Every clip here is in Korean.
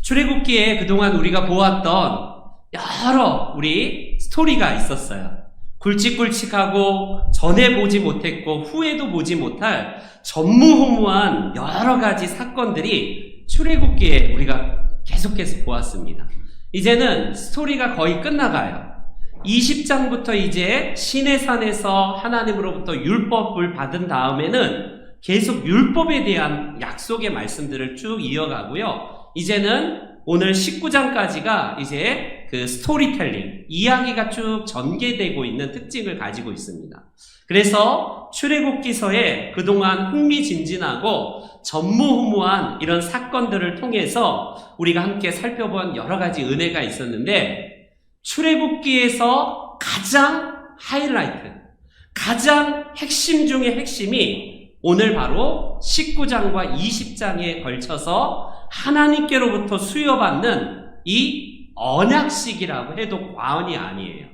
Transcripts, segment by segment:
출애굽기에 그동안 우리가 보았던 여러 우리 스토리가 있었어요. 굵직굵직하고 전에 보지 못했고 후에도 보지 못할 전무후무한 여러 가지 사건들이 출애굽기에 우리가 계속해서 보았습니다. 이제는 스토리가 거의 끝나가요. 20장부터 이제 시내산에서 하나님으로부터 율법을 받은 다음에는 계속 율법에 대한 약속의 말씀들을 쭉 이어가고요. 이제는 오늘 19장까지가 이제 그 스토리텔링, 이야기가 쭉 전개되고 있는 특징을 가지고 있습니다. 그래서 출애굽기서에 그동안 흥미진진하고 전무후무한 이런 사건들을 통해서 우리가 함께 살펴본 여러 가지 은혜가 있었는데, 출애굽기에서 가장 하이라이트, 가장 핵심 중의 핵심이 오늘 바로 19장과 20장에 걸쳐서 하나님께로부터 수여받는 이 언약식이라고 해도 과언이 아니에요.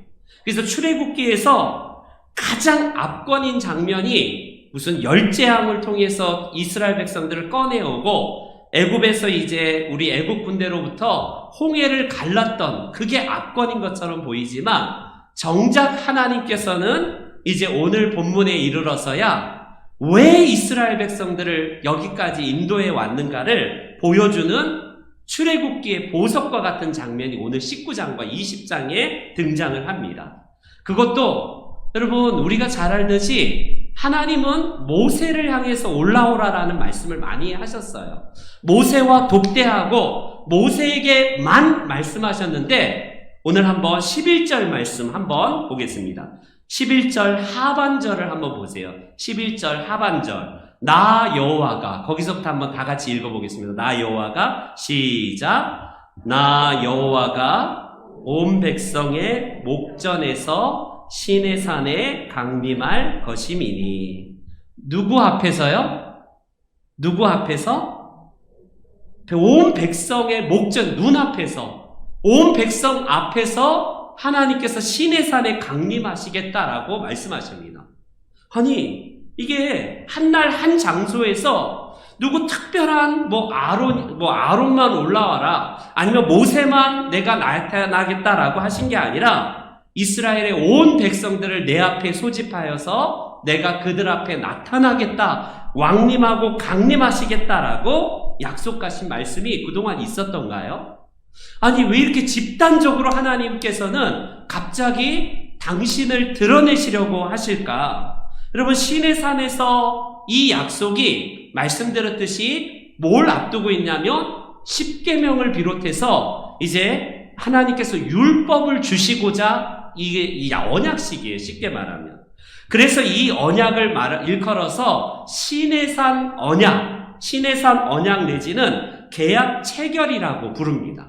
그래서 출애굽기에서 가장 압권인 장면이 무슨 열재앙을 통해서 이스라엘 백성들을 꺼내오고 애굽에서 이제 우리 애굽 군대로부터 홍해를 갈랐던 그게 압권인 것처럼 보이지만, 정작 하나님께서는 이제 오늘 본문에 이르러서야 왜 이스라엘 백성들을 여기까지 인도해 왔는가를 보여주는 출애굽기의 보석과 같은 장면이 오늘 19장과 20장에 등장을 합니다. 그것도 여러분 우리가 잘 알듯이 하나님은 모세를 향해서 올라오라라는 말씀을 많이 하셨어요. 모세와 독대하고 모세에게만 말씀하셨는데, 오늘 한번 11절 말씀 한번 보겠습니다. 11절 하반절을 한번 보세요. 11절 하반절. 나 여호와가, 거기서부터 한번 다 같이 읽어보겠습니다. 나 여호와가, 시작. 나 여호와가 온 백성의 목전에서 시내산에 강림할 것임이니. 누구 앞에서요? 누구 앞에서? 온 백성의 목전, 눈앞에서, 온 백성 앞에서 하나님께서 시내산에 강림하시겠다라고 말씀하십니다. 아니, 이게 한 날 한 장소에서 누구 특별한 아론만 올라와라, 아니면 모세만 내가 나타나겠다라고 하신 게 아니라 이스라엘의 온 백성들을 내 앞에 소집하여서 내가 그들 앞에 나타나겠다, 왕림하고 강림하시겠다라고 약속하신 말씀이 그동안 있었던가요? 아니, 왜 이렇게 집단적으로 하나님께서는 갑자기 당신을 드러내시려고 하실까? 여러분, 시내산에서 이 약속이 말씀드렸듯이 뭘 앞두고 있냐면 10계명을 비롯해서 이제 하나님께서 율법을 주시고자, 이게 이 언약식이에요, 쉽게 말하면. 그래서 이 언약을 일컬어서 시내산 언약 내지는 계약 체결이라고 부릅니다.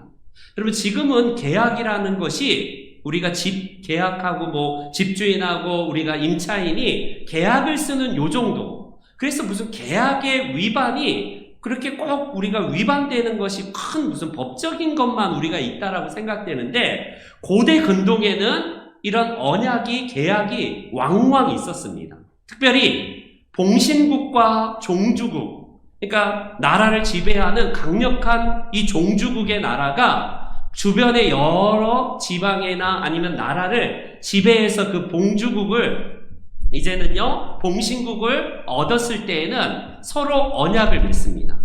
여러분, 지금은 계약이라는 것이 우리가 집 계약하고 집주인하고 우리가 임차인이 계약을 쓰는 요 정도. 그래서 무슨 계약의 위반이 그렇게 꼭 우리가 위반되는 것이 큰 무슨 법적인 것만 우리가 있다라고 생각되는데, 고대 근동에는 이런 언약이, 계약이 왕왕 있었습니다. 특별히 봉신국과 종주국, 그러니까 나라를 지배하는 강력한 이 종주국의 나라가 주변의 여러 지방이나 아니면 나라를 지배해서 그 봉주국을, 이제는요 봉신국을 얻었을 때에는 서로 언약을 맺습니다.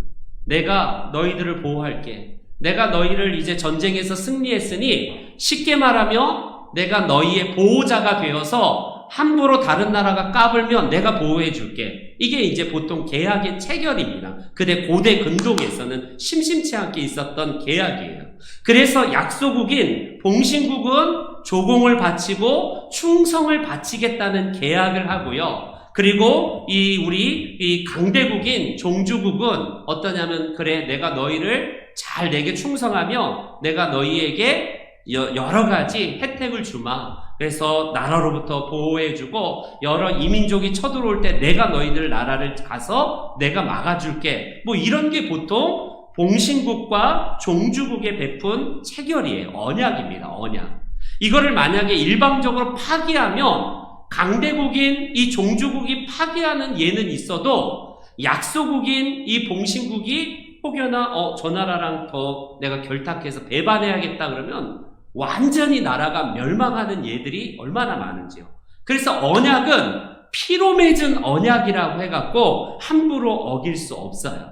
내가 너희들을 보호할게. 내가 너희를 이제 전쟁에서 승리했으니 쉽게 말하면 내가 너희의 보호자가 되어서 함부로 다른 나라가 까불면 내가 보호해 줄게. 이게 이제 보통 계약의 체결입니다. 근데 고대 근동에서는 심심치 않게 있었던 계약이에요. 그래서 약소국인 봉신국은 조공을 바치고 충성을 바치겠다는 계약을 하고요. 그리고 이 강대국인 종주국은 어떠냐면, 그래, 내가 너희를 잘 내게 충성하면 내가 너희에게 여러 가지 혜택을 주마. 그래서 나라로부터 보호해주고 여러 이민족이 쳐들어올 때 내가 너희들 나라를 가서 내가 막아줄게. 이런 게 보통 봉신국과 종주국에 베푼 체결이에요. 언약입니다. 언약. 이거를 만약에 일방적으로 파기하면 강대국인 이 종주국이 파기하는 예는 있어도 약소국인 이 봉신국이 혹여나 저 나라랑 더 내가 결탁해서 배반해야겠다 그러면 완전히 나라가 멸망하는 예들이 얼마나 많은지요. 그래서 언약은 피로 맺은 언약이라고 해갖고 함부로 어길 수 없어요.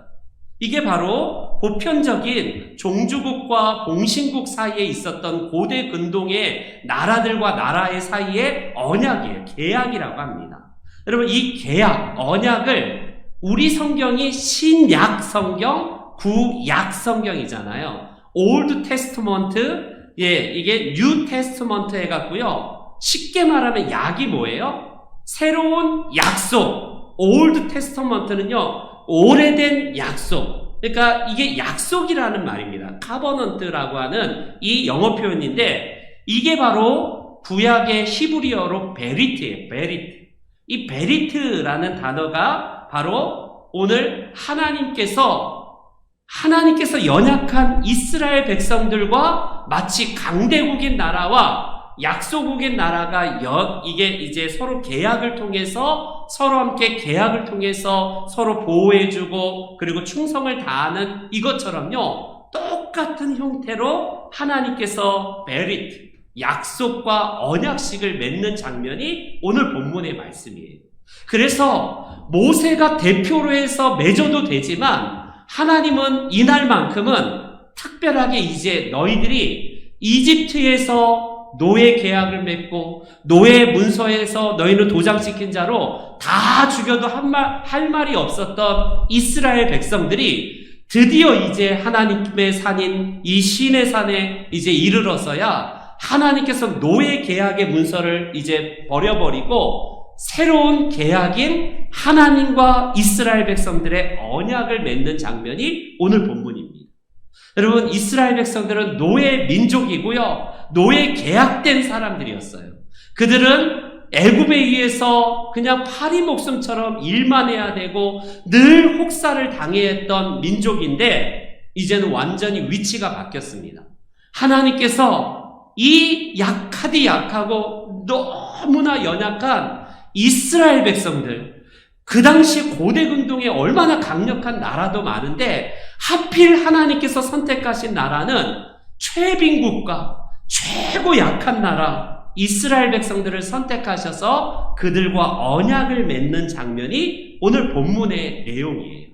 이게 바로 보편적인 종주국과 봉신국 사이에 있었던 고대 근동의 나라들과 나라의 사이의 언약이에요. 계약이라고 합니다. 여러분, 이 계약, 언약을 우리 성경이 신약 성경, 구약 성경이잖아요. 올드 테스트먼트, 이게 뉴 테스트먼트 해갖고요. 쉽게 말하면 약이 뭐예요? 새로운 약속. 올드 테스트먼트는요, 오래된 약속. 그러니까 이게 약속이라는 말입니다. 카버넌트라고 하는 이 영어 표현인데, 이게 바로 구약의 히브리어로 베리트예요. 베리트. 이 베리트라는 단어가 바로 오늘 하나님께서 연약한 이스라엘 백성들과 마치 강대국인 나라와 약소국인 나라가 이게 이제 서로 계약을 통해서 서로 함께 계약을 통해서 서로 보호해주고 그리고 충성을 다하는 이것처럼요, 똑같은 형태로 하나님께서 베리트, 약속과 언약식을 맺는 장면이 오늘 본문의 말씀이에요. 그래서 모세가 대표로 해서 맺어도 되지만 하나님은 이날만큼은 특별하게 이제 너희들이 이집트에서 노예 계약을 맺고 노예 문서에서 너희는 도장시킨 자로 다 죽여도 할 말이 없었던 이스라엘 백성들이 드디어 이제 하나님의 산인 이 신의 산에 이제 이르러서야 하나님께서 노예 계약의 문서를 이제 버려버리고 새로운 계약인 하나님과 이스라엘 백성들의 언약을 맺는 장면이 오늘 본문입니다. 여러분, 이스라엘 백성들은 노예 민족이고요, 노예 계약된 사람들이었어요. 그들은 애굽에 의해서 그냥 파리 목숨처럼 일만 해야 되고 늘 혹사를 당해야 했던 민족인데 이제는 완전히 위치가 바뀌었습니다. 하나님께서 이 약하고 너무나 연약한 이스라엘 백성들, 그 당시 고대 근동에 얼마나 강력한 나라도 많은데 하필 하나님께서 선택하신 나라는 최빈국가, 최고 약한 나라 이스라엘 백성들을 선택하셔서 그들과 언약을 맺는 장면이 오늘 본문의 내용이에요.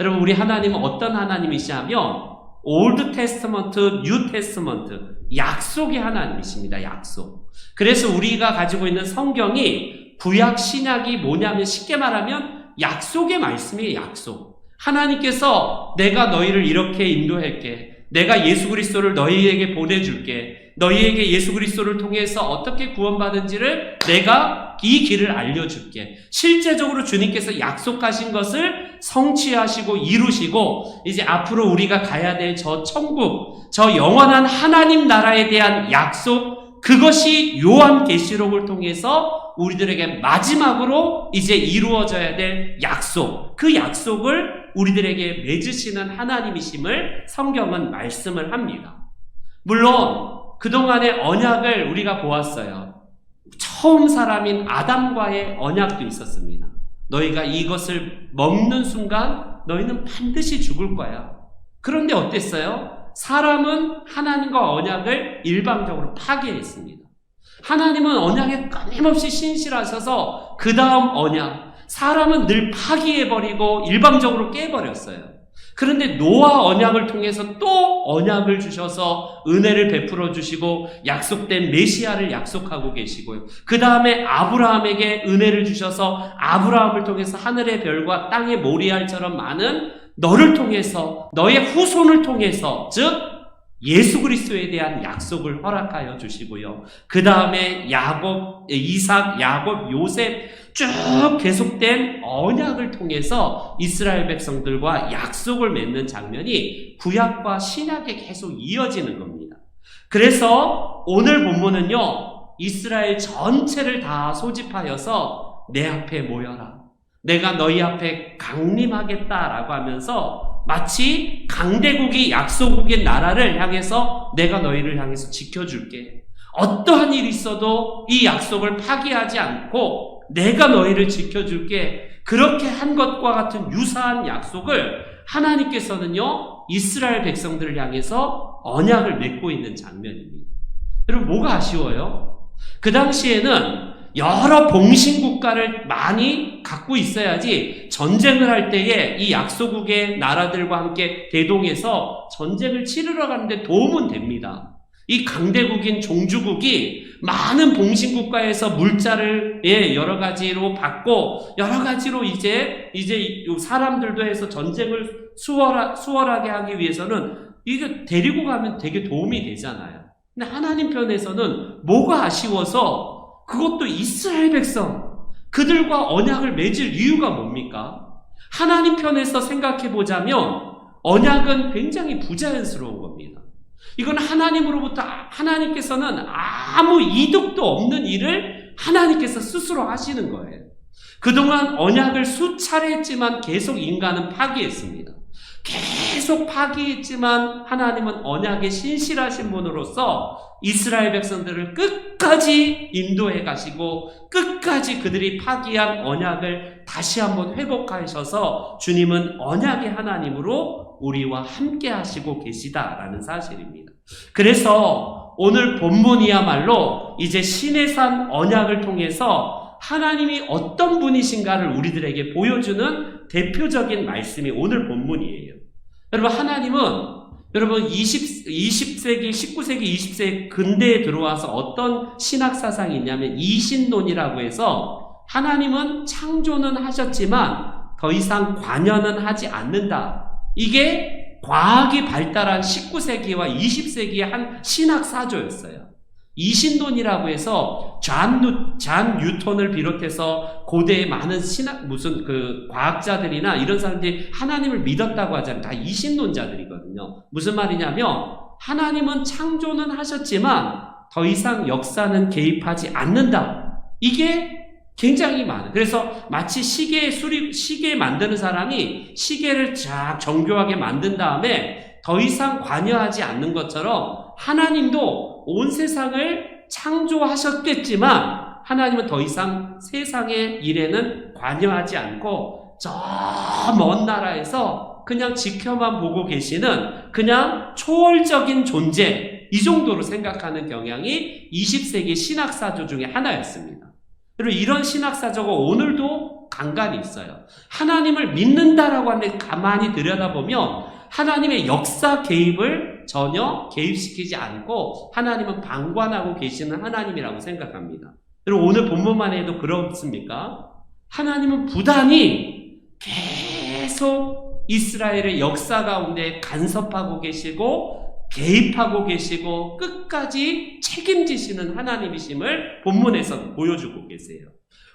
여러분, 우리 하나님은 어떤 하나님이시냐면 올드 테스트먼트, 뉴 테스트먼트, 약속의 하나님이십니다. 약속. 그래서 우리가 가지고 있는 성경이 구약 신약이 뭐냐면 쉽게 말하면 약속의 말씀이에요. 약속. 하나님께서 내가 너희를 이렇게 인도할게. 내가 예수 그리스도를 너희에게 보내줄게. 너희에게 예수 그리스도를 통해서 어떻게 구원받은지를 내가 이 길을 알려줄게. 실제적으로 주님께서 약속하신 것을 성취하시고 이루시고 이제 앞으로 우리가 가야 될 저 천국, 저 영원한 하나님 나라에 대한 약속, 그것이 요한계시록을 통해서 우리들에게 마지막으로 이제 이루어져야 될 약속, 그 약속을 우리들에게 맺으시는 하나님이심을 성경은 말씀을 합니다. 물론 그동안의 언약을 우리가 보았어요. 처음 사람인 아담과의 언약도 있었습니다. 너희가 이것을 먹는 순간 너희는 반드시 죽을 거야. 그런데 어땠어요? 사람은 하나님과 언약을 일방적으로 파괴했습니다. 하나님은 언약에 끊임없이 신실하셔서 그 다음 언약, 사람은 늘 파기해버리고 일방적으로 깨버렸어요. 그런데 노아 언약을 통해서 또 언약을 주셔서 은혜를 베풀어 주시고 약속된 메시아를 약속하고 계시고요. 그 다음에 아브라함에게 은혜를 주셔서 아브라함을 통해서 하늘의 별과 땅의 모리알처럼 많은 너를 통해서, 너의 후손을 통해서, 즉 예수 그리스도에 대한 약속을 허락하여 주시고요. 그 다음에 야곱, 이삭, 야곱, 요셉 쭉 계속된 언약을 통해서 이스라엘 백성들과 약속을 맺는 장면이 구약과 신약에 계속 이어지는 겁니다. 그래서 오늘 본문은요, 이스라엘 전체를 다 소집하여서 내 앞에 모여라. 내가 너희 앞에 강림하겠다라고 하면서 마치 강대국이 약소국인 나라를 향해서 내가 너희를 향해서 지켜줄게. 어떠한 일이 있어도 이 약속을 파기하지 않고 내가 너희를 지켜줄게. 그렇게 한 것과 같은 유사한 약속을 하나님께서는요, 이스라엘 백성들을 향해서 언약을 맺고 있는 장면입니다. 여러분, 뭐가 아쉬워요? 그 당시에는 여러 봉신국가를 많이 갖고 있어야지 전쟁을 할 때에 이 약소국의 나라들과 함께 대동해서 전쟁을 치르러 가는데 도움은 됩니다. 이 강대국인 종주국이 많은 봉신국가에서 물자를 여러 가지로 받고 여러 가지로 이제 사람들도 해서 전쟁을 수월하게 하기 위해서는 이거 데리고 가면 되게 도움이 되잖아요. 근데 하나님 편에서는 뭐가 아쉬워서 그것도 이스라엘 백성, 그들과 언약을 맺을 이유가 뭡니까? 하나님 편에서 생각해 보자면 언약은 굉장히 부자연스러운 겁니다. 이건 하나님으로부터 하나님께서는 아무 이득도 없는 일을 하나님께서 스스로 하시는 거예요. 그동안 언약을 수차례 했지만 계속 인간은 파기했습니다. 계속 파기했지만 하나님은 언약에 신실하신 분으로서 이스라엘 백성들을 끝까지 인도해 가시고 끝까지 그들이 파기한 언약을 다시 한번 회복하셔서 주님은 언약의 하나님으로 우리와 함께 하시고 계시다라는 사실입니다. 그래서 오늘 본문이야말로 이제 시내산 언약을 통해서 하나님이 어떤 분이신가를 우리들에게 보여주는 대표적인 말씀이 오늘 본문이에요. 여러분, 하나님은 여러분 20세기, 19세기, 20세기 근대에 들어와서 어떤 신학사상이 있냐면 이신론이라고 해서 하나님은 창조는 하셨지만 더 이상 관여는 하지 않는다. 이게 과학이 발달한 19세기와 20세기의 한 신학사조였어요. 이신론이라고 해서 잔 뉴턴을 비롯해서 고대의 많은 과학자들이나 이런 사람들이 하나님을 믿었다고 하잖아요. 다 이신론자들이거든요. 무슨 말이냐면 하나님은 창조는 하셨지만 더 이상 역사는 개입하지 않는다. 이게 굉장히 많아요. 그래서 마치 시계 만드는 사람이 시계를 쫙 정교하게 만든 다음에 더 이상 관여하지 않는 것처럼 하나님도 온 세상을 창조하셨겠지만 하나님은 더 이상 세상의 일에는 관여하지 않고 저 먼 나라에서 그냥 지켜만 보고 계시는 그냥 초월적인 존재, 이 정도로 생각하는 경향이 20세기 신학사조 중에 하나였습니다. 그리고 이런 신학사조가 오늘도 간간히 있어요. 하나님을 믿는다라고 하는데 가만히 들여다보면 하나님의 역사 개입을 전혀 개입시키지 않고 하나님은 방관하고 계시는 하나님이라고 생각합니다. 그리고 오늘 본문만 해도 그렇습니까? 하나님은 부단히 계속 이스라엘의 역사 가운데 간섭하고 계시고 개입하고 계시고 끝까지 책임지시는 하나님이심을 본문에서 보여주고 계세요.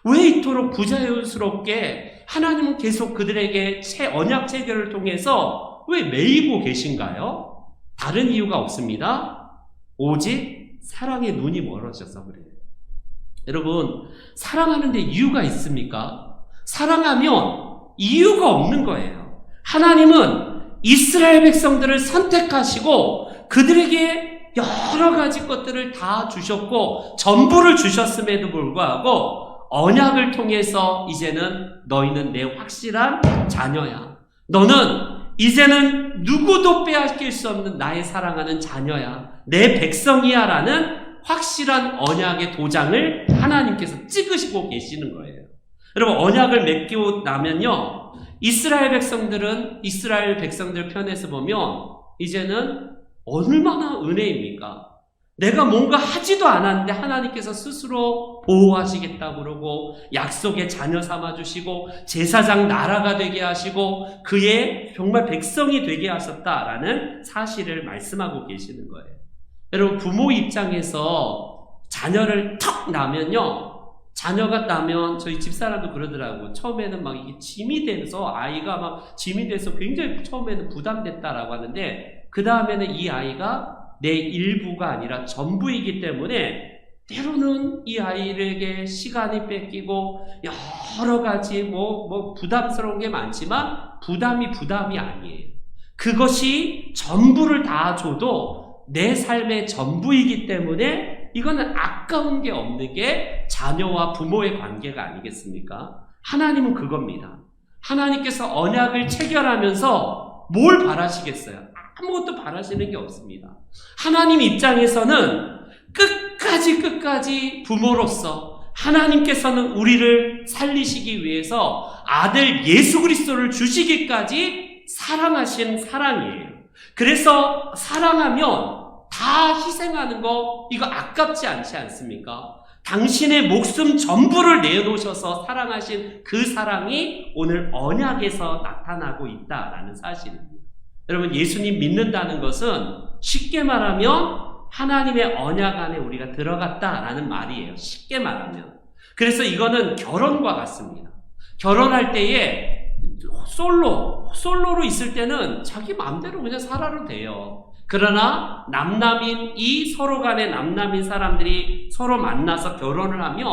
왜 이토록 부자연스럽게 하나님은 계속 그들에게 언약 체결을 통해서 왜 매이고 계신가요? 다른 이유가 없습니다. 오직 사랑의 눈이 멀어져서 그래요. 여러분, 사랑하는데 이유가 있습니까? 사랑하면 이유가 없는 거예요. 하나님은 이스라엘 백성들을 선택하시고 그들에게 여러 가지 것들을 다 주셨고 전부를 주셨음에도 불구하고 언약을 통해서 이제는 너희는 내 확실한 자녀야. 너는 이제는 누구도 빼앗길 수 없는 나의 사랑하는 자녀야. 내 백성이야 라는 확실한 언약의 도장을 하나님께서 찍으시고 계시는 거예요. 여러분, 언약을 맺고 나면요, 이스라엘 백성들 편에서 보면 이제는 얼마나 은혜입니까? 내가 뭔가 하지도 않았는데 하나님께서 스스로 보호하시겠다 그러고 약속의 자녀 삼아주시고 제사장 나라가 되게 하시고 그의 정말 백성이 되게 하셨다라는 사실을 말씀하고 계시는 거예요. 여러분, 부모 입장에서 자녀를 턱 낳으면요, 자녀가 나면 저희 집사람도 그러더라고. 처음에는 막 이게 짐이 돼서 아이가 막 짐이 돼서 굉장히 처음에는 부담됐다라고 하는데 그 다음에는 이 아이가 내 일부가 아니라 전부이기 때문에 때로는 이 아이에게 시간이 뺏기고 여러 가지 부담스러운 게 많지만 부담이 아니에요. 그것이 전부를 다 줘도 내 삶의 전부이기 때문에 이거는 아까운 게 없는 게 자녀와 부모의 관계가 아니겠습니까? 하나님은 그겁니다. 하나님께서 언약을 체결하면서 뭘 바라시겠어요? 아무것도 바라시는 게 없습니다. 하나님 입장에서는 끝까지 부모로서 하나님께서는 우리를 살리시기 위해서 아들 예수 그리스도를 주시기까지 사랑하신 사랑이에요. 그래서 사랑하면 다 희생하는 거 이거 아깝지 않지 않습니까? 당신의 목숨 전부를 내놓으셔서 사랑하신 그 사랑이 오늘 언약에서 나타나고 있다라는 사실입니다. 여러분, 예수님 믿는다는 것은 쉽게 말하면 하나님의 언약 안에 우리가 들어갔다라는 말이에요. 쉽게 말하면. 그래서 이거는 결혼과 같습니다. 결혼할 때에 솔로로 있을 때는 자기 마음대로 그냥 살아도 돼요. 그러나 남남인 이 서로 간의 남남인 사람들이 서로 만나서 결혼을 하면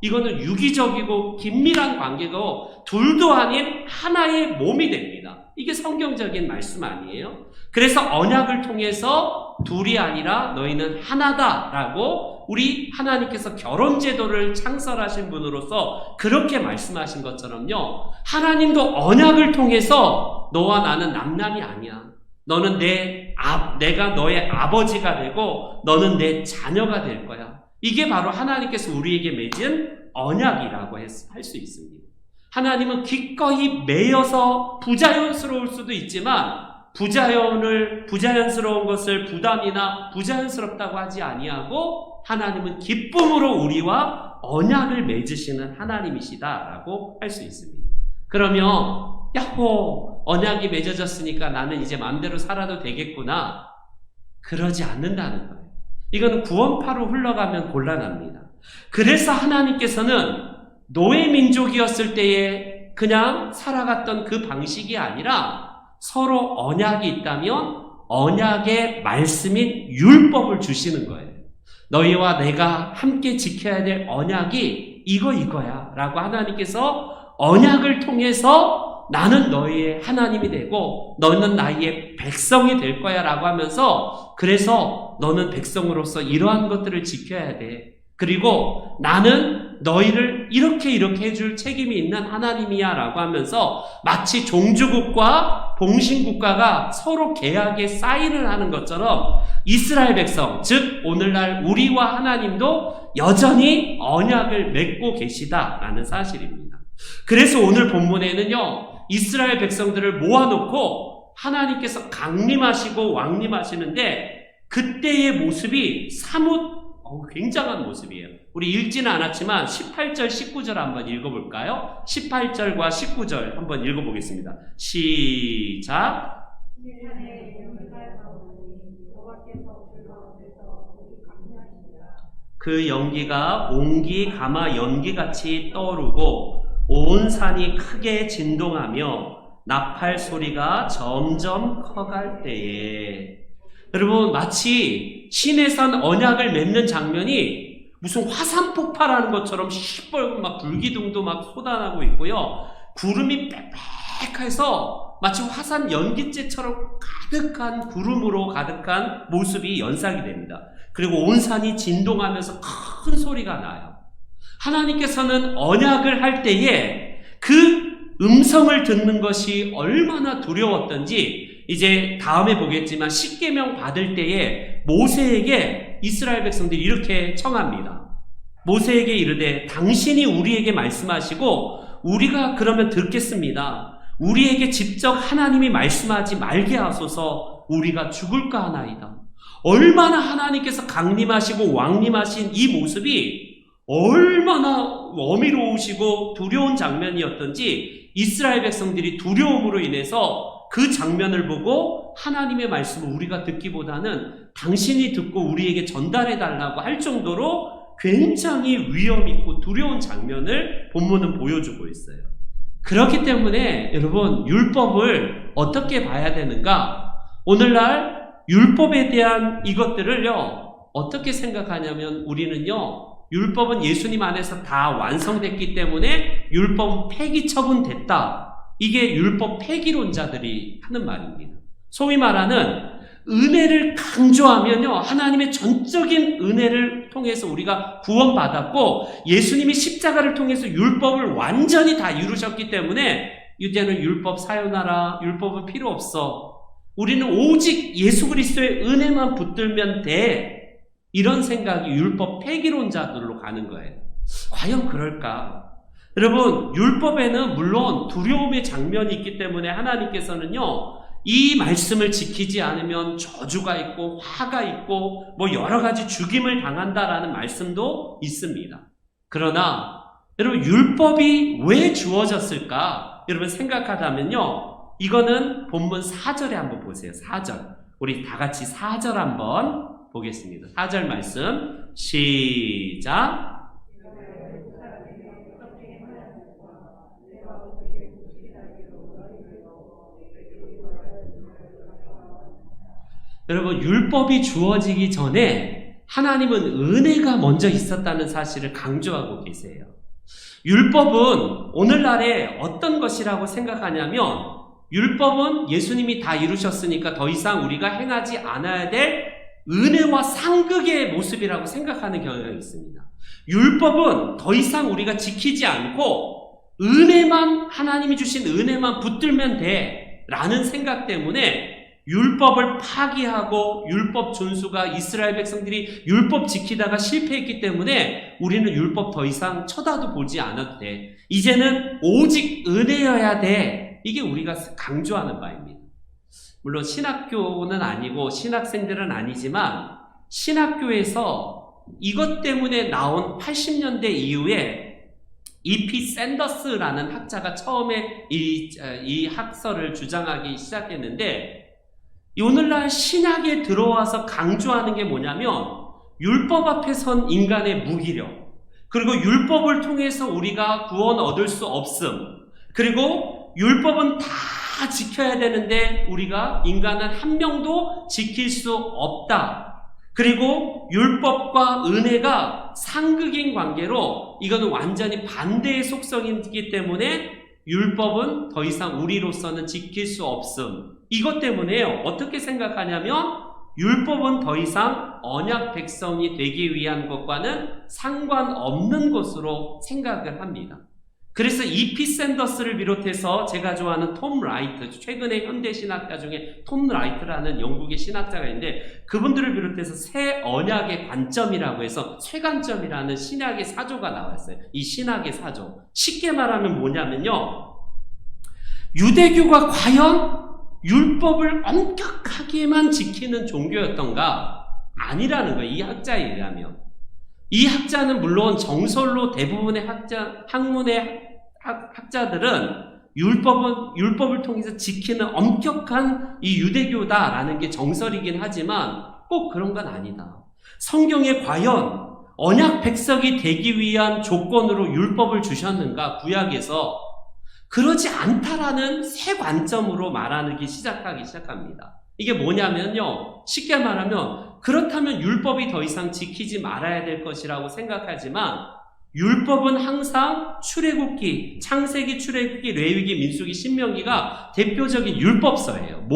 이거는 유기적이고 긴밀한 관계고 둘도 아닌 하나의 몸이 됩니다. 이게 성경적인 말씀 아니에요? 그래서 언약을 통해서 둘이 아니라 너희는 하나다라고 우리 하나님께서 결혼제도를 창설하신 분으로서 그렇게 말씀하신 것처럼요. 하나님도 언약을 통해서 너와 나는 남남이 아니야. 너는 내가 너의 아버지가 되고 너는 내 자녀가 될 거야. 이게 바로 하나님께서 우리에게 맺은 언약이라고 할 수 있습니다. 하나님은 기꺼이 매여서 부자연스러울 수도 있지만 부자연스러운 것을 부담이나 부자연스럽다고 하지 아니하고 하나님은 기쁨으로 우리와 언약을 맺으시는 하나님이시다라고 할 수 있습니다. 그러면 야호 언약이 맺어졌으니까 나는 이제 마음대로 살아도 되겠구나. 그러지 않는다는 거예요. 이건 구원파로 흘러가면 곤란합니다. 그래서 하나님께서는 노예 민족이었을 때에 그냥 살아갔던 그 방식이 아니라 서로 언약이 있다면 언약의 말씀인 율법을 주시는 거예요. 너희와 내가 함께 지켜야 될 언약이 이거야 라고 하나님께서 언약을 통해서 나는 너희의 하나님이 되고 너는 나의 백성이 될 거야 라고 하면서 그래서 너는 백성으로서 이러한 것들을 지켜야 돼. 그리고 나는 너희를 이렇게 해줄 책임이 있는 하나님이야 라고 하면서 마치 종주국과 봉신국가가 서로 계약에 사인을 하는 것처럼 이스라엘 백성, 즉 오늘날 우리와 하나님도 여전히 언약을 맺고 계시다라는 사실입니다. 그래서 오늘 본문에는요, 이스라엘 백성들을 모아놓고 하나님께서 강림하시고 왕림하시는데 그때의 모습이 사뭇 굉장한 모습이에요. 우리 읽지는 않았지만 18절, 19절 한번 읽어볼까요? 18절과 19절 한번 읽어보겠습니다. 시작. 그 연기가 옹기 가마 연기같이 떠오르고 온 산이 크게 진동하며 나팔 소리가 점점 커갈 때에 여러분 마치 시내산 언약을 맺는 장면이 무슨 화산 폭발하는 것처럼 시뻘고 막 불기둥도 막 쏟아나고 있고요. 구름이 빽빽해서 마치 화산 연기째처럼 가득한 구름으로 가득한 모습이 연상이 됩니다. 그리고 온 산이 진동하면서 큰 소리가 나요. 하나님께서는 언약을 할 때에 그 음성을 듣는 것이 얼마나 두려웠던지 이제 다음에 보겠지만 십계명 받을 때에 모세에게 이스라엘 백성들이 이렇게 청합니다. 모세에게 이르되 당신이 우리에게 말씀하시고 우리가 그러면 듣겠습니다. 우리에게 직접 하나님이 말씀하지 말게 하소서. 우리가 죽을까 하나이다. 얼마나 하나님께서 강림하시고 왕림하신 이 모습이 얼마나 어미로우시고 두려운 장면이었던지 이스라엘 백성들이 두려움으로 인해서 그 장면을 보고 하나님의 말씀을 우리가 듣기보다는 당신이 듣고 우리에게 전달해 달라고 할 정도로 굉장히 위험 있고 두려운 장면을 본문은 보여주고 있어요. 그렇기 때문에 여러분 율법을 어떻게 봐야 되는가? 오늘날 율법에 대한 이것들을요 어떻게 생각하냐면 우리는요 율법은 예수님 안에서 다 완성됐기 때문에 율법은 폐기 처분됐다. 이게 율법 폐기론자들이 하는 말입니다. 소위 말하는 은혜를 강조하면요 하나님의 전적인 은혜를 통해서 우리가 구원받았고 예수님이 십자가를 통해서 율법을 완전히 다 이루셨기 때문에 이제는 율법 사용하라. 율법은 필요 없어. 우리는 오직 예수 그리스도의 은혜만 붙들면 돼. 이런 생각이 율법 폐기론자들로 가는 거예요. 과연 그럴까? 여러분, 율법에는 물론 두려움의 장면이 있기 때문에 하나님께서는요, 이 말씀을 지키지 않으면 저주가 있고 화가 있고 뭐 여러 가지 죽임을 당한다라는 말씀도 있습니다. 그러나 여러분, 율법이 왜 주어졌을까? 여러분 생각하다면요, 이거는 본문 4절에 한번 보세요. 4절. 우리 다 같이 4절 한번 보겠습니다. 4절 말씀 시작. 여러분, 율법이 주어지기 전에 하나님은 은혜가 먼저 있었다는 사실을 강조하고 계세요. 율법은 오늘날에 어떤 것이라고 생각하냐면, 율법은 예수님이 다 이루셨으니까 더 이상 우리가 행하지 않아야 될 은혜와 상극의 모습이라고 생각하는 경향이 있습니다. 율법은 더 이상 우리가 지키지 않고 은혜만, 하나님이 주신 은혜만 붙들면 돼 라는 생각 때문에 율법을 파기하고 율법 준수가, 이스라엘 백성들이 율법 지키다가 실패했기 때문에 우리는 율법 더 이상 쳐다도 보지 않아도 돼. 이제는 오직 은혜여야 돼. 이게 우리가 강조하는 바입니다. 물론 신학교는 아니고 신학생들은 아니지만 신학교에서 이것 때문에 나온 80년대 이후에 E.P. 샌더스라는 학자가 처음에 이 학설을 주장하기 시작했는데, 오늘날 신학에 들어와서 강조하는 게 뭐냐면 율법 앞에 선 인간의 무기력, 그리고 율법을 통해서 우리가 구원 얻을 수 없음, 그리고 율법은 다 지켜야 되는데 우리가 인간은 한 명도 지킬 수 없다. 그리고 율법과 은혜가 상극인 관계로 이거는 완전히 반대의 속성이기 때문에 율법은 더 이상 우리로서는 지킬 수 없음. 이것 때문에요. 어떻게 생각하냐면 율법은 더 이상 언약 백성이 되기 위한 것과는 상관없는 것으로 생각을 합니다. 그래서 E.P. 샌더스를 비롯해서 제가 좋아하는 톰 라이트, 최근에 현대 신학자 중에 톰 라이트라는 영국의 신학자가 있는데, 그분들을 비롯해서 새 언약의 관점이라고 해서 쇠관점이라는 신학의 사조가 나왔어요. 이 신학의 사조. 쉽게 말하면 뭐냐면요, 유대교가 과연 율법을 엄격하게만 지키는 종교였던가? 아니라는 거예요. 이 학자에 의하면. 이 학자는 물론 정설로 대부분의 학문의 학자들은 율법을 통해서 지키는 엄격한 이 유대교다라는 게 정설이긴 하지만 꼭 그런 건 아니다. 성경에 과연 언약 백성이 되기 위한 조건으로 율법을 주셨는가? 구약에서 그러지 않다라는 새 관점으로 말하기 시작합니다. 이게 뭐냐면요, 쉽게 말하면 그렇다면 율법이 더 이상 지키지 말아야 될 것이라고 생각하지만 율법은 항상 출애굽기, 창세기, 출애굽기, 레위기, 민수기, 신명기가 대표적인 율법서예요.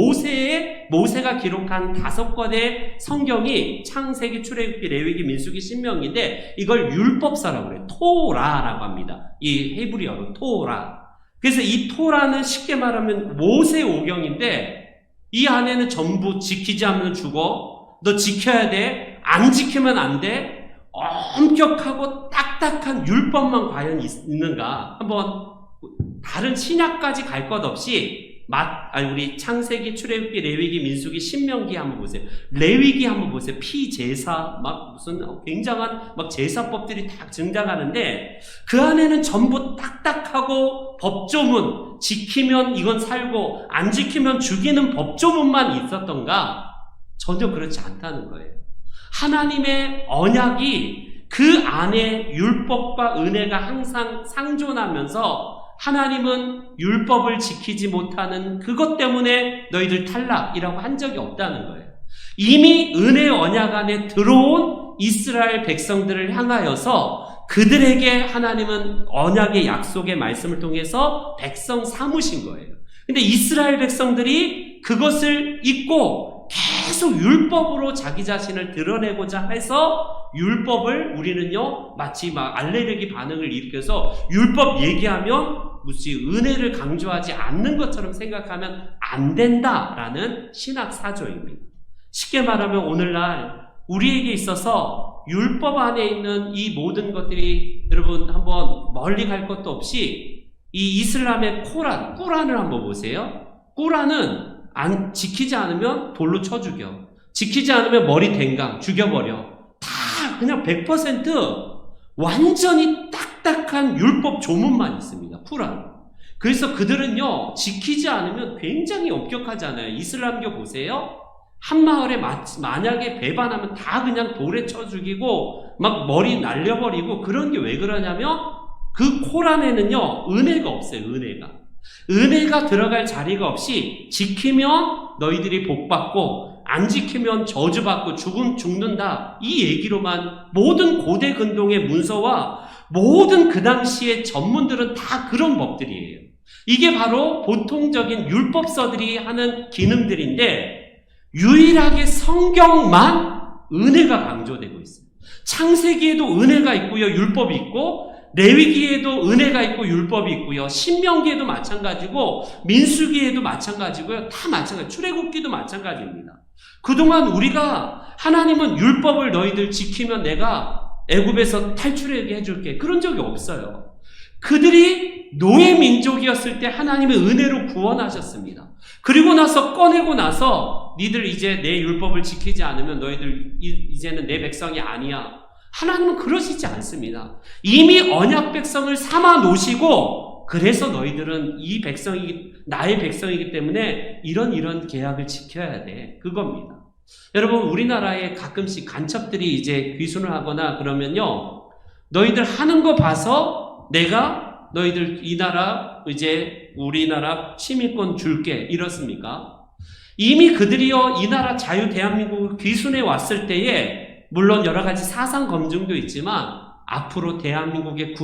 모세가 기록한 5권의 성경이 창세기, 출애굽기, 레위기, 민수기, 신명기인데 이걸 율법서라고 그래요. 토라라고 합니다. 이 헤브리어로 토라. 그래서 이 토라는 쉽게 말하면 모세 오경인데 이 안에는 전부 지키지 않으면 죽어, 너 지켜야 돼, 안 지키면 안 돼, 엄격하고 딱딱한 율법만 과연 있는가? 한번 다른 신약까지 갈 것 없이 우리 창세기, 출애굽기, 레위기, 민수기, 신명기 한번 보세요. 레위기 한번 보세요. 피제사, 무슨 굉장한 제사법들이 딱 등장하는데 그 안에는 전부 딱딱하고 법조문, 지키면 이건 살고 안 지키면 죽이는 법조문만 있었던가? 전혀 그렇지 않다는 거예요. 하나님의 언약이 그 안에 율법과 은혜가 항상 상존하면서 하나님은 율법을 지키지 못하는 그것 때문에 너희들 탈락이라고 한 적이 없다는 거예요. 이미 은혜의 언약 안에 들어온 이스라엘 백성들을 향하여서 그들에게 하나님은 언약의 약속의 말씀을 통해서 백성 삼으신 거예요. 근데 이스라엘 백성들이 그것을 잊고 계속 율법으로 자기 자신을 드러내고자 해서 율법을 우리는요 마치 알레르기 반응을 일으켜서 율법 얘기하면 무시 은혜를 강조하지 않는 것처럼 생각하면 안 된다라는 신학 사조입니다. 쉽게 말하면 오늘날 우리에게 있어서 율법 안에 있는 이 모든 것들이 여러분 한번 멀리 갈 것도 없이 이 이슬람의 꾸란을 한번 보세요. 꾸란은 지키지 않으면 돌로 쳐 죽여. 지키지 않으면 머리 댕강 죽여버려. 다 그냥 100% 완전히 딱딱한 율법 조문만 있습니다. 꾸란. 그래서 그들은요 지키지 않으면 굉장히 엄격하잖아요. 이슬람교 보세요. 한 마을에 만약에 배반하면 다 그냥 돌에 쳐 죽이고 막 머리 날려버리고 그런 게 왜 그러냐면 그 코란에는요 은혜가 없어요. 은혜가 들어갈 자리가 없이 지키면 너희들이 복받고 안 지키면 저주받고 죽는다 이 얘기로만 모든 고대 근동의 문서와 모든 그 당시의 전문들은 다 그런 법들이에요. 이게 바로 보통적인 율법서들이 하는 기능들인데 유일하게 성경만 은혜가 강조되고 있어요. 창세기에도 은혜가 있고요, 율법이 있고, 레위기에도 은혜가 있고 율법이 있고요, 신명기에도 마찬가지고, 민수기에도 마찬가지고요, 다 마찬가지. 출애굽기도 마찬가지입니다. 그동안 우리가 하나님은 율법을 너희들 지키면 내가 애굽에서 탈출하게 해줄게 그런 적이 없어요. 그들이 노예 민족이었을 때 하나님의 은혜로 구원하셨습니다. 그리고 나서 꺼내고 나서 니들 이제 내 율법을 지키지 않으면 너희들 이제는 내 백성이 아니야. 하나님은 그러시지 않습니다. 이미 언약 백성을 삼아 놓으시고 그래서 너희들은 이 백성이 나의 백성이기 때문에 이런 계약을 지켜야 돼. 그겁니다. 여러분 우리나라에 가끔씩 간첩들이 이제 귀순을 하거나 그러면요 너희들 하는 거 봐서 내가 너희들 이 나라 이제 우리나라 시민권 줄게 이렇습니까? 이미 그들이요 이 나라 자유 대한민국 귀순해 왔을 때에 물론 여러 가지 사상 검증도 있지만 앞으로 대한민국의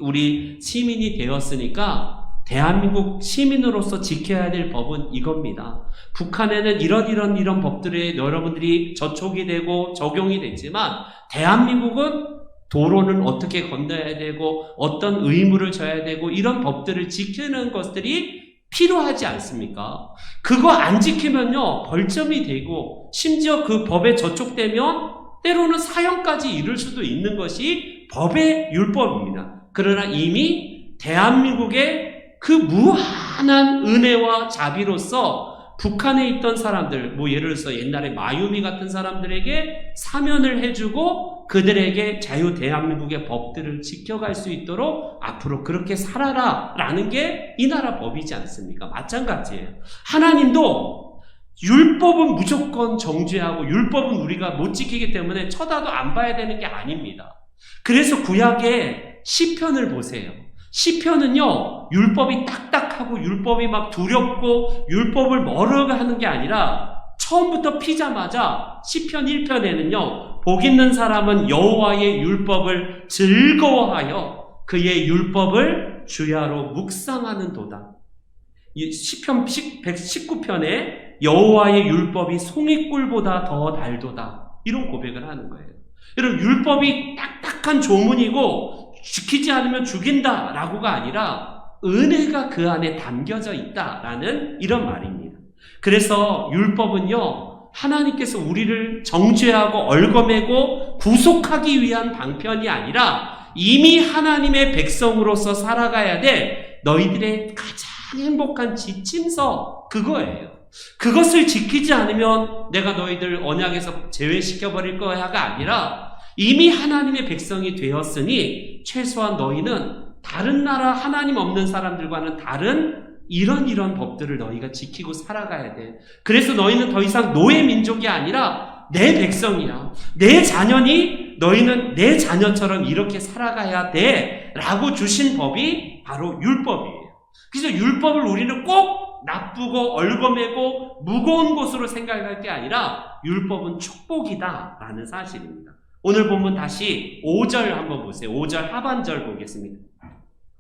우리 시민이 되었으니까 대한민국 시민으로서 지켜야 될 법은 이겁니다. 북한에는 이런 법들에 여러분들이 저촉이 되고 적용이 됐지만 대한민국은 도로는 어떻게 건너야 되고 어떤 의무를 져야 되고 이런 법들을 지키는 것들이 필요하지 않습니까? 그거 안 지키면요 벌점이 되고 심지어 그 법에 저촉되면 때로는 사형까지 이를 수도 있는 것이 법의 율법입니다. 그러나 이미 대한민국의 그 무한한 은혜와 자비로서 북한에 있던 사람들, 예를 들어서 옛날에 마유미 같은 사람들에게 사면을 해주고 그들에게 자유 대한민국의 법들을 지켜갈 수 있도록 앞으로 그렇게 살아라 라는 게 이 나라 법이지 않습니까? 마찬가지예요. 하나님도 율법은 무조건 정죄하고 율법은 우리가 못 지키기 때문에 쳐다도 안 봐야 되는 게 아닙니다. 그래서 구약의 시편을 보세요. 시편은요 율법이 딱딱하고 율법이 막 두렵고 율법을 멀어가 하는 게 아니라 처음부터 피자마자 시편 1편에는요 복 있는 사람은 여호와의 율법을 즐거워하여 그의 율법을 주야로 묵상하는 도다. 이 시편 119편에 여호와의 율법이 송이꿀보다 더 달도다 이런 고백을 하는 거예요. 여러분 율법이 딱딱한 조문이고 지키지 않으면 죽인다 라고가 아니라 은혜가 그 안에 담겨져 있다라는 이런 말입니다. 그래서 율법은요 하나님께서 우리를 정죄하고 얼거매고 구속하기 위한 방편이 아니라 이미 하나님의 백성으로서 살아가야 돼 너희들의 가장 행복한 지침서 그거예요. 그것을 지키지 않으면 내가 너희들 언약에서 제외시켜버릴 거야가 아니라 이미 하나님의 백성이 되었으니 최소한 너희는 다른 나라 하나님 없는 사람들과는 다른 이런 법들을 너희가 지키고 살아가야 돼. 그래서 너희는 더 이상 노예 민족이 아니라 내 백성이야. 내 자녀니 너희는 내 자녀처럼 이렇게 살아가야 돼 라고 주신 법이 바로 율법이에요. 그래서 율법을 우리는 꼭 나쁘고 얼거매고 무거운 것으로 생각할 게 아니라 율법은 축복이다 라는 사실입니다. 오늘 본문 다시 5절 한번 보세요. 5절 하반절 보겠습니다.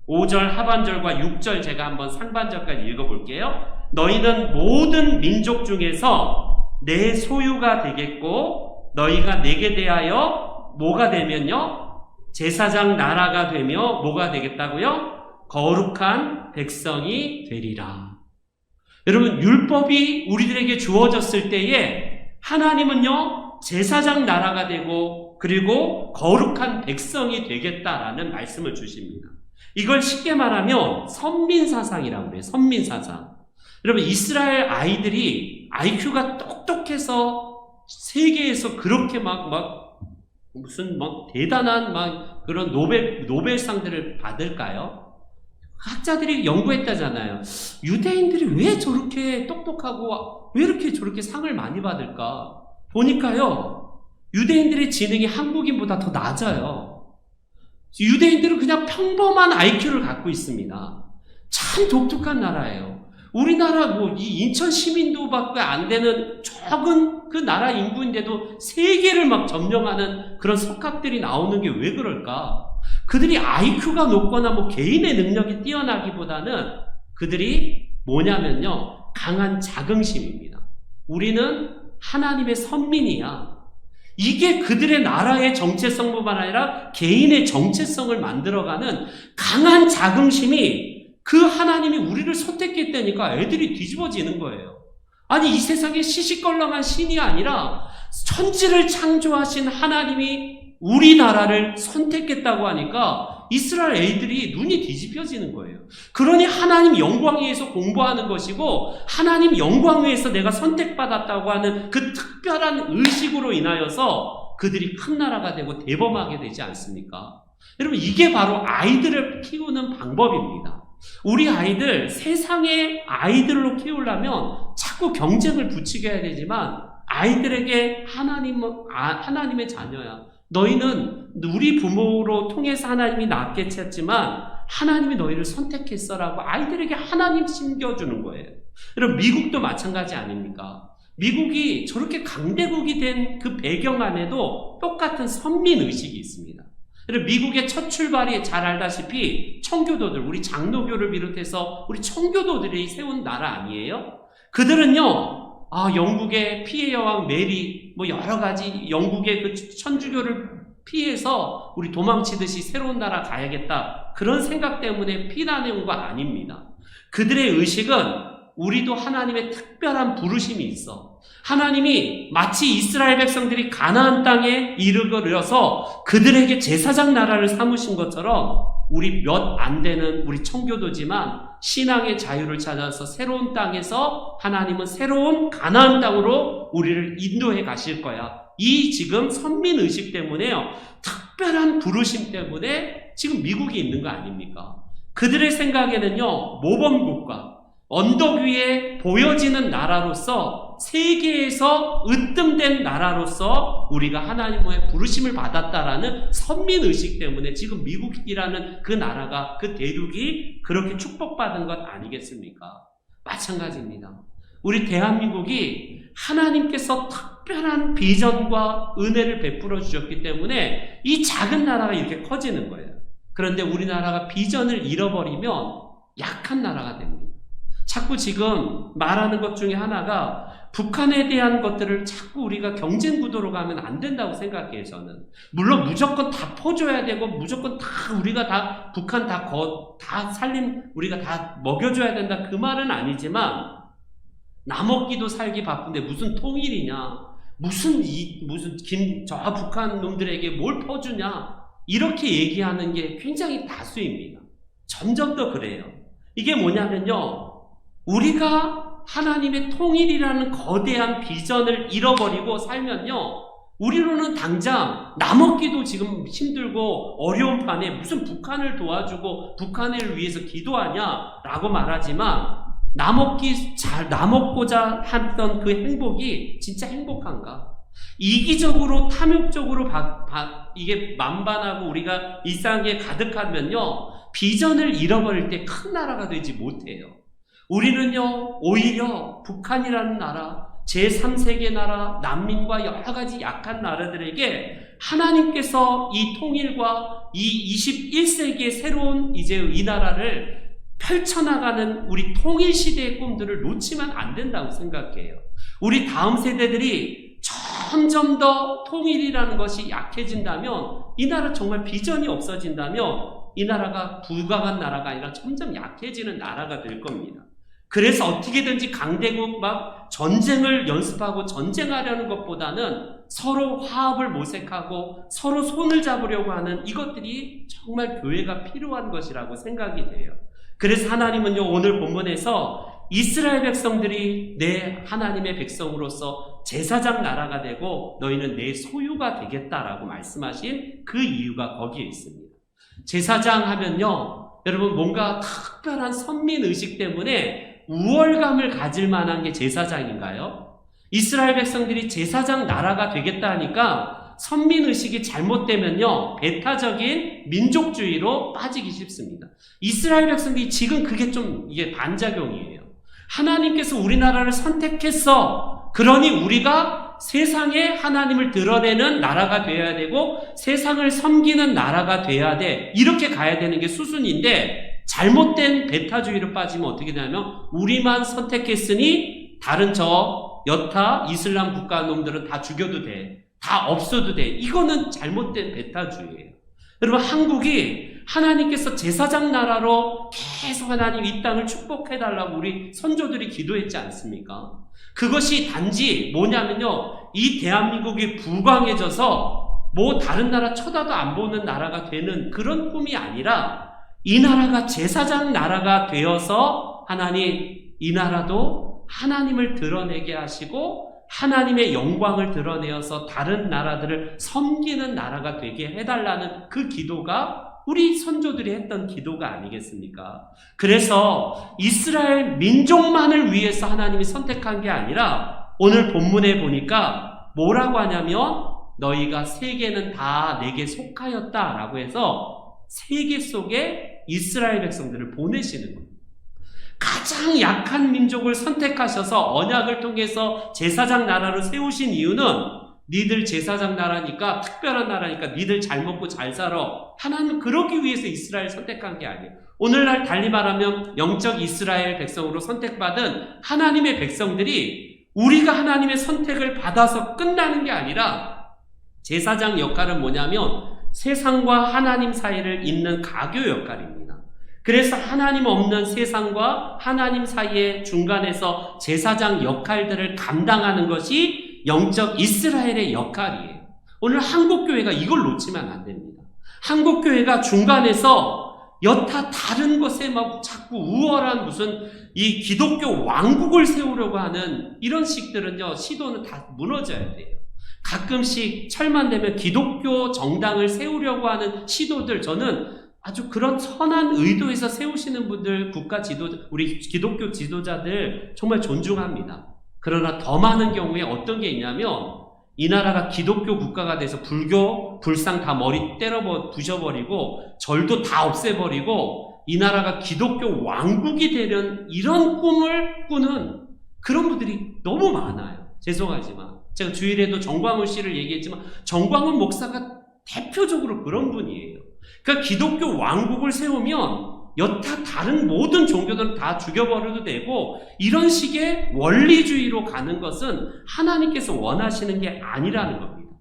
5절 하반절과 6절 제가 한번 상반절까지 읽어볼게요. 너희는 모든 민족 중에서 내 소유가 되겠고 너희가 내게 대하여 뭐가 되면요? 제사장 나라가 되며 뭐가 되겠다고요? 거룩한 백성이 되리라. 여러분, 율법이 우리들에게 주어졌을 때에 하나님은요, 제사장 나라가 되고 그리고 거룩한 백성이 되겠다라는 말씀을 주십니다. 이걸 쉽게 말하면 선민사상이라고 그래요. 선민사상. 여러분, 이스라엘 아이들이 IQ가 똑똑해서 세계에서 그렇게 무슨 대단한 그런 노벨상들을 받을까요? 학자들이 연구했다잖아요. 유대인들이 왜 저렇게 똑똑하고 왜 이렇게 저렇게 상을 많이 받을까? 보니까요, 유대인들의 지능이 한국인보다 더 낮아요. 유대인들은 그냥 평범한 IQ를 갖고 있습니다. 참 독특한 나라예요. 우리나라 이 인천 시민도밖에 안 되는 적은 그 나라 인구인데도 세계를 막 점령하는 그런 석학들이 나오는 게 왜 그럴까? 그들이 IQ가 높거나 개인의 능력이 뛰어나기보다는 그들이 뭐냐면요, 강한 자긍심입니다. 우리는 하나님의 선민이야. 이게 그들의 나라의 정체성뿐만 아니라 개인의 정체성을 만들어가는 강한 자긍심이 그 하나님이 우리를 선택했다니까 애들이 뒤집어지는 거예요. 아니, 이 세상에 시시껄렁한 신이 아니라 천지를 창조하신 하나님이 우리나라를 선택했다고 하니까 이스라엘 애들이 눈이 뒤집혀지는 거예요. 그러니 하나님 영광 위에서 공부하는 것이고 하나님 영광 위에서 내가 선택받았다고 하는 그 특별한 의식으로 인하여서 그들이 큰 나라가 되고 대범하게 되지 않습니까? 여러분, 이게 바로 아이들을 키우는 방법입니다. 우리 아이들, 세상의 아이들로 키우려면 자꾸 경쟁을 부추겨야 되지만 아이들에게 하나님의 자녀야. 너희는 우리 부모로 통해서 하나님이 낳게 쳤지만 하나님이 너희를 선택했어라고 아이들에게 하나님 심겨주는 거예요. 여러분, 미국도 마찬가지 아닙니까? 미국이 저렇게 강대국이 된 그 배경 안에도 똑같은 선민의식이 있습니다. 미국의 첫 출발이 잘 알다시피 청교도들, 우리 장로교를 비롯해서 우리 청교도들이 세운 나라 아니에요? 그들은요, 영국의 피해 여왕 메리, 여러 가지 영국의 그 천주교를 피해서 우리 도망치듯이 새로운 나라 가야겠다. 그런 생각 때문에 피난해온 거 아닙니다. 그들의 의식은 우리도 하나님의 특별한 부르심이 있어. 하나님이 마치 이스라엘 백성들이 가나안 땅에 이르러서 그들에게 제사장 나라를 삼으신 것처럼 우리 몇 안 되는 우리 청교도지만 신앙의 자유를 찾아서 새로운 땅에서 하나님은 새로운 가나안 땅으로 우리를 인도해 가실 거야. 이 지금 선민의식 때문에요, 특별한 부르심 때문에 지금 미국이 있는 거 아닙니까? 그들의 생각에는요, 모범국가, 언덕 위에 보여지는 나라로서 세계에서 으뜸된 나라로서 우리가 하나님의 부르심을 받았다라는 선민의식 때문에 지금 미국이라는 그 나라가, 그 대륙이 그렇게 축복받은 것 아니겠습니까? 마찬가지입니다. 우리 대한민국이 하나님께서 특별한 비전과 은혜를 베풀어 주셨기 때문에 이 작은 나라가 이렇게 커지는 거예요. 그런데 우리나라가 비전을 잃어버리면 약한 나라가 됩니다. 자꾸 지금 말하는 것 중에 하나가 북한에 대한 것들을 자꾸 우리가 경쟁 구도로 가면 안 된다고 생각해요, 저는. 물론 무조건 다 퍼줘야 되고 무조건 다 우리가 다 북한 다 우리가 다 먹여줘야 된다, 그 말은 아니지만 나 먹기도 살기 바쁜데 무슨 통일이냐, 저 북한 놈들에게 뭘 퍼주냐, 이렇게 얘기하는 게 굉장히 다수입니다. 점점 더 그래요. 이게 뭐냐면요, 우리가 하나님의 통일이라는 거대한 비전을 잃어버리고 살면요, 우리로는 당장 나먹기도 지금 힘들고 어려운 판에 무슨 북한을 도와주고 북한을 위해서 기도하냐라고 말하지만 나먹고자 했던 그 행복이 진짜 행복한가? 이기적으로 탐욕적으로 이게 만반하고 우리가 일상에 가득하면요, 비전을 잃어버릴 때 큰 나라가 되지 못해요. 우리는요, 오히려 북한이라는 나라, 제3세계 나라, 난민과 여러 가지 약한 나라들에게 하나님께서 이 통일과 이 21세기의 새로운 이제 이 나라를 펼쳐나가는 우리 통일 시대의 꿈들을 놓치면 안 된다고 생각해요. 우리 다음 세대들이 점점 더 통일이라는 것이 약해진다면, 이 나라 정말 비전이 없어진다면 이 나라가 부강한 나라가 아니라 점점 약해지는 나라가 될 겁니다. 그래서 어떻게든지 강대국 막 전쟁을 연습하고 전쟁하려는 것보다는 서로 화합을 모색하고 서로 손을 잡으려고 하는 이것들이 정말 교회가 필요한 것이라고 생각이 돼요. 그래서 하나님은요, 오늘 본문에서 이스라엘 백성들이 내 하나님의 백성으로서 제사장 나라가 되고 너희는 내 소유가 되겠다라고 말씀하신 그 이유가 거기에 있습니다. 제사장 하면요, 여러분 뭔가 특별한 선민의식 때문에 우월감을 가질 만한 게 제사장인가요? 이스라엘 백성들이 제사장 나라가 되겠다 하니까 선민의식이 잘못되면요, 배타적인 민족주의로 빠지기 쉽습니다. 이스라엘 백성들이 지금 그게 좀 이게 반작용이에요. 하나님께서 우리나라를 선택했어. 그러니 우리가 세상에 하나님을 드러내는 나라가 돼야 되고 세상을 섬기는 나라가 돼야 돼. 이렇게 가야 되는 게 수순인데 잘못된 배타주의로 빠지면 어떻게 되냐면 우리만 선택했으니 다른 저 여타 이슬람 국가 놈들은 다 죽여도 돼. 다 없어도 돼. 이거는 잘못된 배타주의예요. 여러분, 한국이 하나님께서 제사장 나라로 계속 하나님 이 땅을 축복해달라고 우리 선조들이 기도했지 않습니까? 그것이 단지 뭐냐면요, 이 대한민국이 부강해져서 뭐 다른 나라 쳐다도 안 보는 나라가 되는 그런 꿈이 아니라 이 나라가 제사장 나라가 되어서 하나님, 이 나라도 하나님을 드러내게 하시고 하나님의 영광을 드러내어서 다른 나라들을 섬기는 나라가 되게 해달라는 그 기도가 우리 선조들이 했던 기도가 아니겠습니까? 그래서 이스라엘 민족만을 위해서 하나님이 선택한 게 아니라 오늘 본문에 보니까 뭐라고 하냐면 너희가 세계는 다 내게 속하였다라고 해서 세계 속에 이스라엘 백성들을 보내시는 겁니다. 가장 약한 민족을 선택하셔서 언약을 통해서 제사장 나라를 세우신 이유는 니들 제사장 나라니까, 특별한 나라니까 니들 잘 먹고 잘 살아. 하나님은 그러기 위해서 이스라엘 선택한 게 아니에요. 오늘날 달리 말하면 영적 이스라엘 백성으로 선택받은 하나님의 백성들이 우리가 하나님의 선택을 받아서 끝나는 게 아니라 제사장 역할은 뭐냐면 세상과 하나님 사이를 잇는 가교 역할입니다. 그래서 하나님 없는 세상과 하나님 사이의 중간에서 제사장 역할들을 감당하는 것이 영적 이스라엘의 역할이에요. 오늘 한국교회가 이걸 놓치면 안 됩니다. 한국교회가 중간에서 여타 다른 것에 막 자꾸 우월한 무슨 이 기독교 왕국을 세우려고 하는 이런 식들은요, 시도는 다 무너져야 돼요. 가끔씩 철만 되면 기독교 정당을 세우려고 하는 시도들, 저는 아주 그런 선한 의도에서 세우시는 분들, 국가 지도자, 우리 기독교 지도자들 정말 존중합니다. 그러나 더 많은 경우에 어떤 게 있냐면 이 나라가 기독교 국가가 돼서 불교, 불상 다 머리 때려 부셔버리고 절도 다 없애버리고 이 나라가 기독교 왕국이 되는 이런 꿈을 꾸는 그런 분들이 너무 많아요. 죄송하지만 제가 주일에도 정광훈 씨를 얘기했지만 정광훈 목사가 대표적으로 그런 분이에요. 그러니까 기독교 왕국을 세우면 여타 다른 모든 종교들은 다 죽여버려도 되고 이런 식의 원리주의로 가는 것은 하나님께서 원하시는 게 아니라는 겁니다.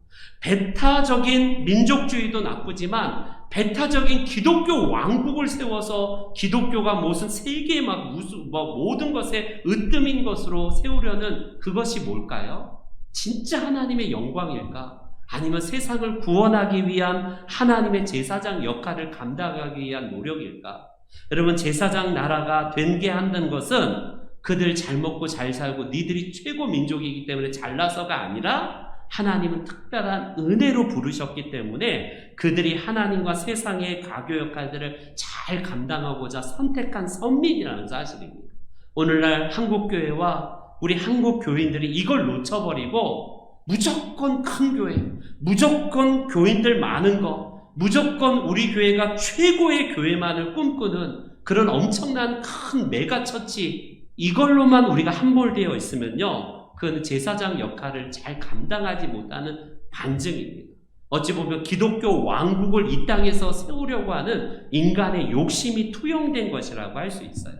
배타적인 민족주의도 나쁘지만 배타적인 기독교 왕국을 세워서 기독교가 무슨 세계의 모든 것에 으뜸인 것으로 세우려는 그것이 뭘까요? 진짜 하나님의 영광일까? 아니면 세상을 구원하기 위한 하나님의 제사장 역할을 감당하기 위한 노력일까? 여러분, 제사장 나라가 되게 한다는 것은 그들 잘 먹고 잘 살고 니들이 최고 민족이기 때문에 잘나서가 아니라 하나님은 특별한 은혜로 부르셨기 때문에 그들이 하나님과 세상의 가교 역할들을 잘 감당하고자 선택한 선민이라는 사실입니다. 오늘날 한국교회와 우리 한국 교인들이 이걸 놓쳐버리고 무조건 큰 교회, 무조건 교인들 많은 거, 무조건 우리 교회가 최고의 교회만을 꿈꾸는 그런 엄청난 큰 메가처치, 이걸로만 우리가 함몰되어 있으면요, 그건 제사장 역할을 잘 감당하지 못하는 반증입니다. 어찌 보면 기독교 왕국을 이 땅에서 세우려고 하는 인간의 욕심이 투영된 것이라고 할 수 있어요.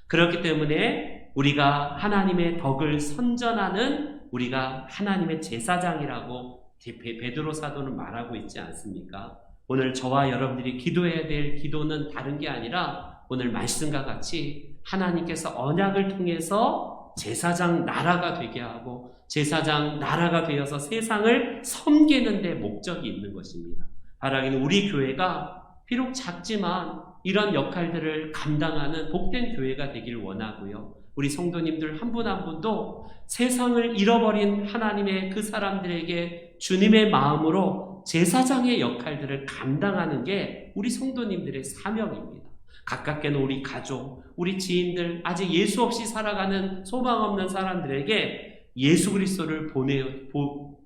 그렇기 때문에 우리가 하나님의 덕을 선전하는 우리가 하나님의 제사장이라고 베드로 사도는 말하고 있지 않습니까? 오늘 저와 여러분들이 기도해야 될 기도는 다른 게 아니라 오늘 말씀과 같이 하나님께서 언약을 통해서 제사장 나라가 되게 하고 제사장 나라가 되어서 세상을 섬기는 데 목적이 있는 것입니다. 바라기는 우리 교회가 비록 작지만 이런 역할들을 감당하는 복된 교회가 되길 원하고요. 우리 성도님들 한 분 한 분도 세상을 잃어버린 하나님의 그 사람들에게 주님의 마음으로 제사장의 역할들을 감당하는 게 우리 성도님들의 사명입니다. 가깝게는 우리 가족, 우리 지인들, 아직 예수 없이 살아가는 소망 없는 사람들에게 예수 그리스도를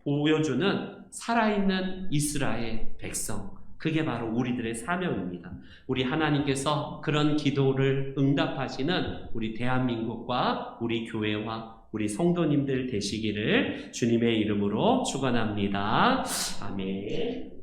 보여주는 살아있는 이스라엘 백성, 그게 바로 우리들의 사명입니다. 우리 하나님께서 그런 기도를 응답하시는 우리 대한민국과 우리 교회와 우리 성도님들 되시기를 주님의 이름으로 축원합니다. 아멘.